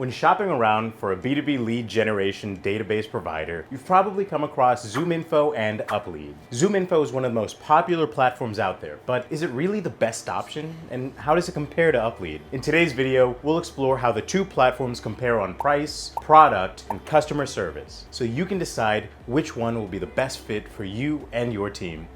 When shopping around for a B2B lead generation database provider, you've probably come across ZoomInfo and UpLead. ZoomInfo is one of the most popular platforms out there, but is it really the best option? And how does it compare to UpLead? In today's video, we'll explore how the two platforms compare on price, product, and customer service, so you can decide which one will be the best fit for you and your team.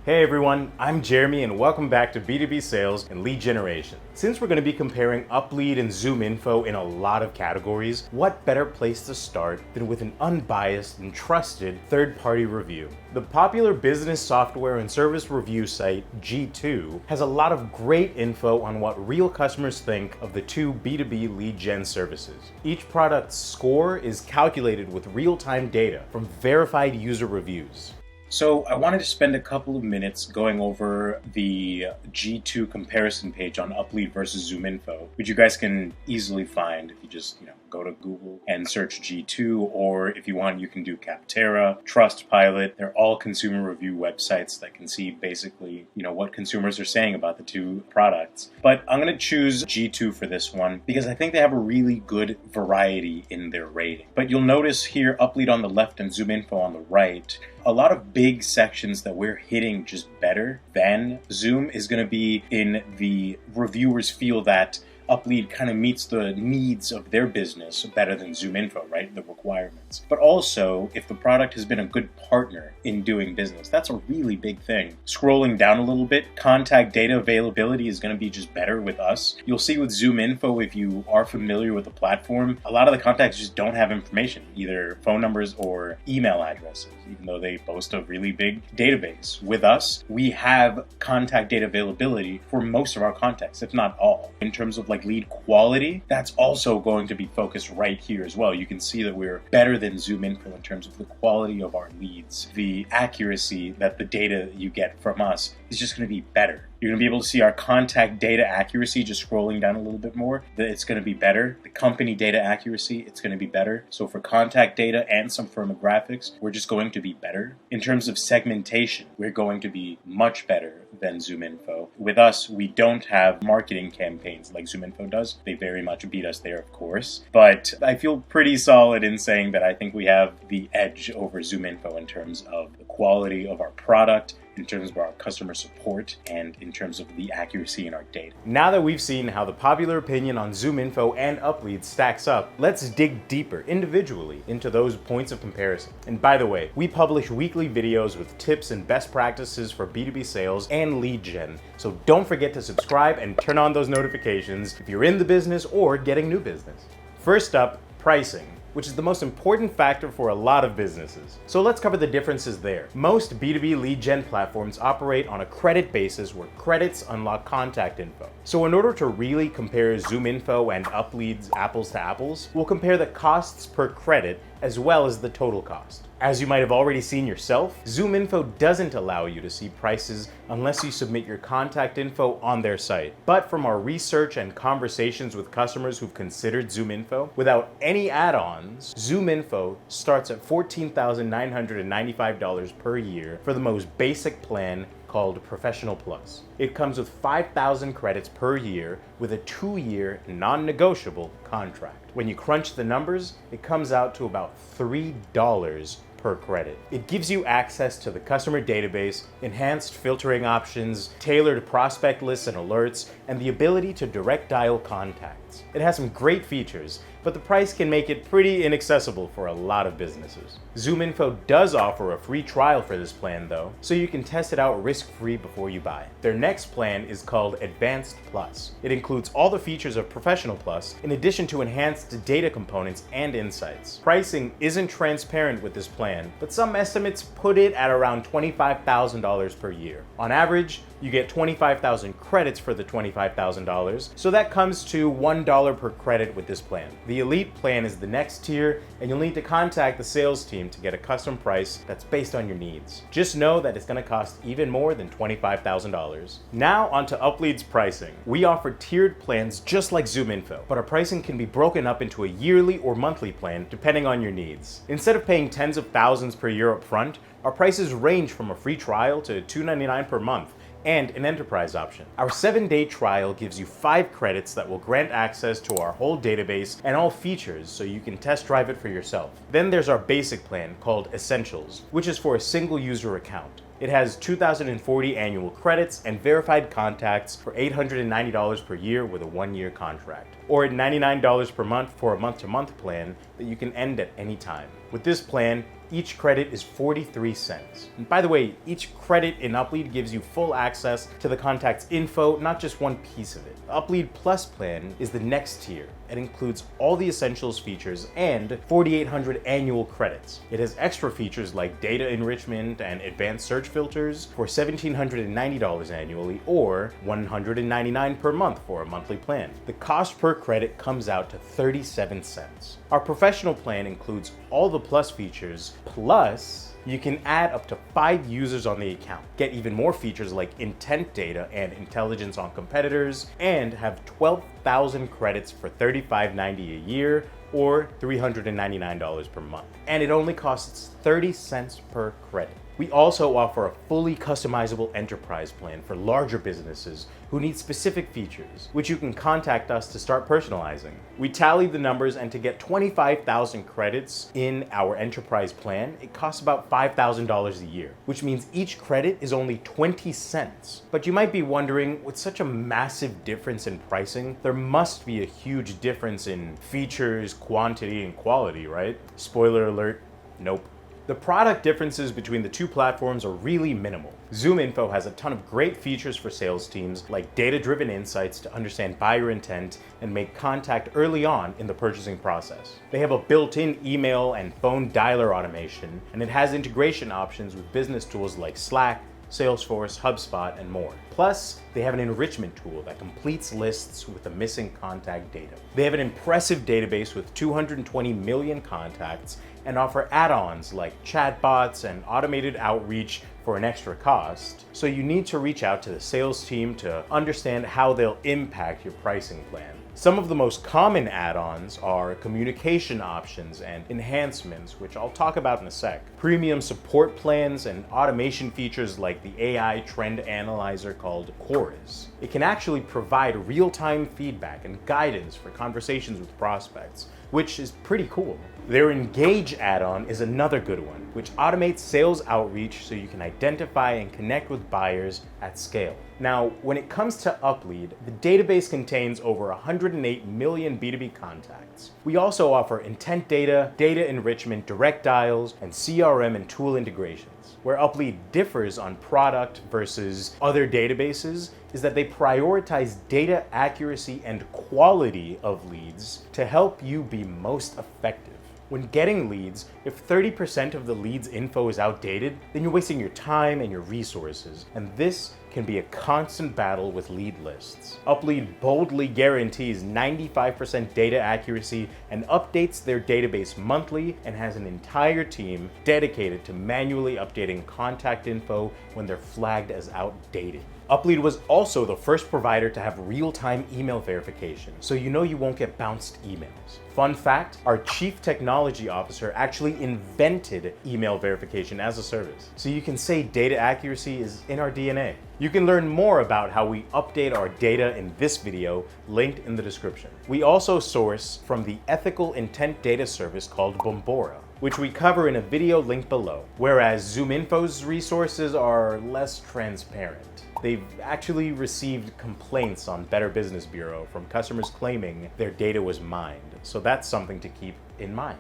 Hey everyone, I'm Jeremy and welcome back to B2B Sales and Lead Generation. Since we're going to be comparing UpLead and ZoomInfo in a lot of categories, what better place to start than with an unbiased and trusted third-party review? The popular business software and service review site G2 has a lot of great info on what real customers think of the two B2B lead gen services. Each product's score is calculated with real-time data from verified user reviews. So I wanted to spend a couple of minutes going over the G2 comparison page on UpLead versus ZoomInfo, which you guys can easily find if you just, go to Google and search G2, or if you want, you can do Capterra, Trustpilot. They're all consumer review websites that can see basically, what consumers are saying about the two products. But I'm going to choose G2 for this one because I think they have a really good variety in their rating. But you'll notice here, UpLead on the left and ZoomInfo on the right, a lot of big sections that we're hitting just better than Zoom is going to be in the reviewers feel that UpLead kind of meets the needs of their business better than ZoomInfo, right? The requirements. But also, if the product has been a good partner in doing business, that's a really big thing. Scrolling down a little bit, contact data availability is going to be just better with us. You'll see with ZoomInfo, if you are familiar with the platform, a lot of the contacts just don't have information, either phone numbers or email addresses, even though they boast a really big database. With us, we have contact data availability for most of our contacts, if not all. In terms of lead quality, that's also going to be focused right here as well. You can see that we're better than ZoomInfo in terms of the quality of our leads. The accuracy that the data you get from us is just going to be better. You're going to be able to see our contact data accuracy, just scrolling down a little bit more, that it's going to be better. The company data accuracy, it's going to be better. So for contact data and some firmographics, we're just going to be better. In terms of segmentation, we're going to be much better than ZoomInfo. With us, we don't have marketing campaigns like ZoomInfo does. They very much beat us there, of course. But I feel pretty solid in saying that I think we have the edge over ZoomInfo in terms of the quality of our product, in terms of our customer support, and in terms of the accuracy in our data. Now that we've seen how the popular opinion on ZoomInfo and UpLead stacks up, let's dig deeper individually into those points of comparison. And by the way, we publish weekly videos with tips and best practices for B2B sales and lead gen. So don't forget to subscribe and turn on those notifications if you're in the business or getting new business. First up, pricing, which is the most important factor for a lot of businesses. So let's cover the differences there. Most B2B lead gen platforms operate on a credit basis where credits unlock contact info. So in order to really compare ZoomInfo and UpLead's apples to apples, we'll compare the costs per credit as well as the total cost. As you might have already seen yourself, ZoomInfo doesn't allow you to see prices unless you submit your contact info on their site. But from our research and conversations with customers who've considered ZoomInfo, without any add-ons, ZoomInfo starts at $14,995 per year for the most basic plan called Professional Plus. It comes with 5,000 credits per year with a 2-year non-negotiable contract. When you crunch the numbers, it comes out to about $3 per credit. It gives you access to the customer database, enhanced filtering options, tailored prospect lists and alerts, and the ability to direct dial contacts. It has some great features, but the price can make it pretty inaccessible for a lot of businesses. ZoomInfo does offer a free trial for this plan though, so you can test it out risk-free before you buy. Their next plan is called Advanced Plus. It includes all the features of Professional Plus, in addition to enhanced data components and insights. Pricing isn't transparent with this plan, but some estimates put it at around $25,000 per year. On average, you get 25,000 credits for the $25,000, so that comes to $1 per credit with this plan. The Elite plan is the next tier, and you'll need to contact the sales team to get a custom price that's based on your needs. Just know that it's going to cost even more than $25,000. Now onto UpLead's pricing. We offer tiered plans just like ZoomInfo, but our pricing can be broken up into a yearly or monthly plan depending on your needs. Instead of paying tens of thousands per year up front, our prices range from a free trial to $299 per month, and an enterprise option. Our 7-day trial gives you 5 credits that will grant access to our whole database and all features so you can test drive it for yourself. Then there's our basic plan called Essentials, which is for a single user account. It has 2,040 annual credits and verified contacts for $890 per year with a 1-year contract, or at $99 per month for a month-to-month plan that you can end at any time. With this plan, each credit is 43 cents. And by the way, each credit in Uplead gives you full access to the contact's info, not just one piece of it. The Uplead Plus plan is the next tier. It includes all the Essentials features and 4,800 annual credits. It has extra features like data enrichment and advanced search filters for $1,790 annually or $199 per month for a monthly plan. The cost per credit comes out to 37 cents. Our professional plan includes all the Plus features, plus you can add up to 5 users on the account, get even more features like intent data and intelligence on competitors, and have 12,000 credits for $35.90 a year or $399 per month. And it only costs 30 cents per credit. We also offer a fully customizable enterprise plan for larger businesses who need specific features, which you can contact us to start personalizing. We tallied the numbers, and to get 25,000 credits in our enterprise plan, it costs about $5,000 a year, which means each credit is only 20 cents. But you might be wondering, with such a massive difference in pricing, there must be a huge difference in features, quantity, and quality, right? Spoiler alert, nope. The product differences between the two platforms are really minimal. ZoomInfo has a ton of great features for sales teams, like data-driven insights to understand buyer intent and make contact early on in the purchasing process. They have a built-in email and phone dialer automation, and it has integration options with business tools like Slack, Salesforce, HubSpot, and more. Plus, they have an enrichment tool that completes lists with the missing contact data. They have an impressive database with 220 million contacts and offer add-ons like chatbots and automated outreach for an extra cost. So you need to reach out to the sales team to understand how they'll impact your pricing plan. Some of the most common add-ons are communication options and enhancements, which I'll talk about in a sec, premium support plans, and automation features like the AI trend analyzer called Chorus. It can actually provide real-time feedback and guidance for conversations with prospects, which is pretty cool. Their Engage add-on is another good one, which automates sales outreach so you can identify and connect with buyers at scale. Now, when it comes to Uplead, the database contains over 108 million B2B contacts. We also offer intent data, data enrichment, direct dials, and CRM and tool integrations. Where Uplead differs on product versus other databases is that they prioritize data accuracy and quality of leads to help you be most effective. When getting leads, if 30% of the lead's info is outdated, then you're wasting your time and your resources, and this can be a constant battle with lead lists. Uplead boldly guarantees 95% data accuracy and updates their database monthly, and has an entire team dedicated to manually updating contact info when they're flagged as outdated. Uplead was also the first provider to have real-time email verification, so you know you won't get bounced emails. Fun fact, our chief technology officer actually invented email verification as a service. So you can say data accuracy is in our DNA. You can learn more about how we update our data in this video, linked in the description. We also source from the ethical intent data service called Bombora, which we cover in a video linked below, whereas ZoomInfo's resources are less transparent. They've actually received complaints on Better Business Bureau from customers claiming their data was mined, so that's something to keep in mind.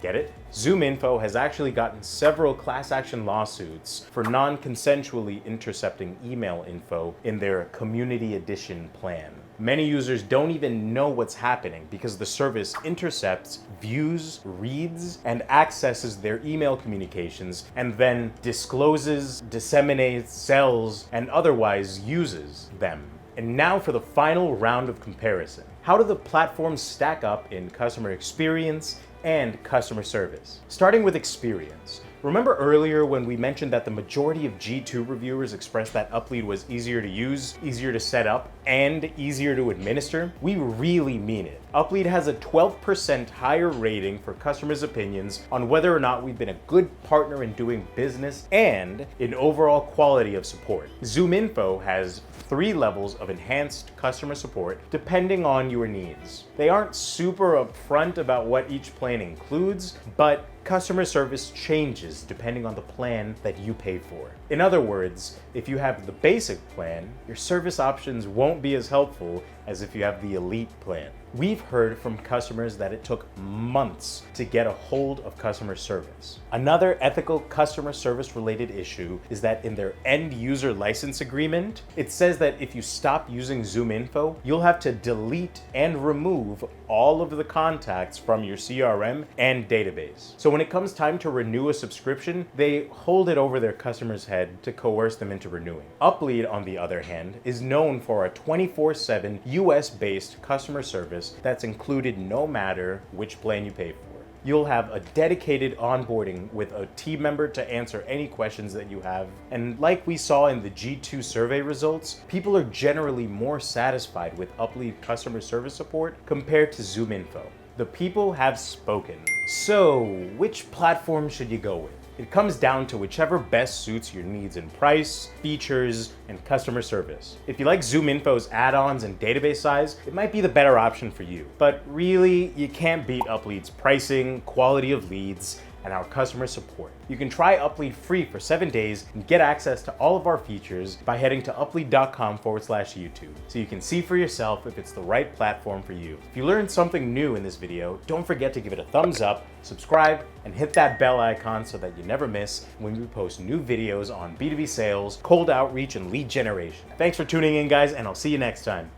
Get it? ZoomInfo has actually gotten several class action lawsuits for non-consensually intercepting email info in their Community Edition plan. Many users don't even know what's happening because the service intercepts, views, reads, and accesses their email communications, and then discloses, disseminates, sells, and otherwise uses them. And now for the final round of comparison. How do the platforms stack up in customer experience and customer service? Starting with experience, Remember earlier when we mentioned that the majority of G2 reviewers expressed that Uplead was easier to use, easier to set up, and easier to administer? We really mean it. Uplead has a 12% higher rating for customers' opinions on whether or not we've been a good partner in doing business and in overall quality of support. ZoomInfo has 3 levels of enhanced customer support depending on your needs. They aren't super upfront about what each plan includes, but customer service changes depending on the plan that you pay for. In other words, if you have the basic plan, your service options won't be as helpful as if you have the elite plan. We've heard from customers that it took months to get a hold of customer service. Another ethical customer service related issue is that in their end user license agreement, it says that if you stop using ZoomInfo, you'll have to delete and remove all of the contacts from your CRM and database. So when it comes time to renew a subscription, they hold it over their customer's head to coerce them into renewing. Uplead, on the other hand, is known for a 24/7 US-based customer service that's included no matter which plan you pay for. You'll have a dedicated onboarding with a team member to answer any questions that you have. And like we saw in the G2 survey results, people are generally more satisfied with Uplead customer service support compared to ZoomInfo. The people have spoken. So, which platform should you go with? It comes down to whichever best suits your needs in price, features, and customer service. If you like ZoomInfo's add-ons and database size, it might be the better option for you. But really, you can't beat Uplead's pricing, quality of leads, and our customer support. You can try Uplead free for 7 days and get access to all of our features by heading to uplead.com/YouTube so you can see for yourself if it's the right platform for you. If you learned something new in this video, don't forget to give it a thumbs up, subscribe, and hit that bell icon so that you never miss when we post new videos on B2B sales, cold outreach, and lead generation. Thanks for tuning in, guys, and I'll see you next time.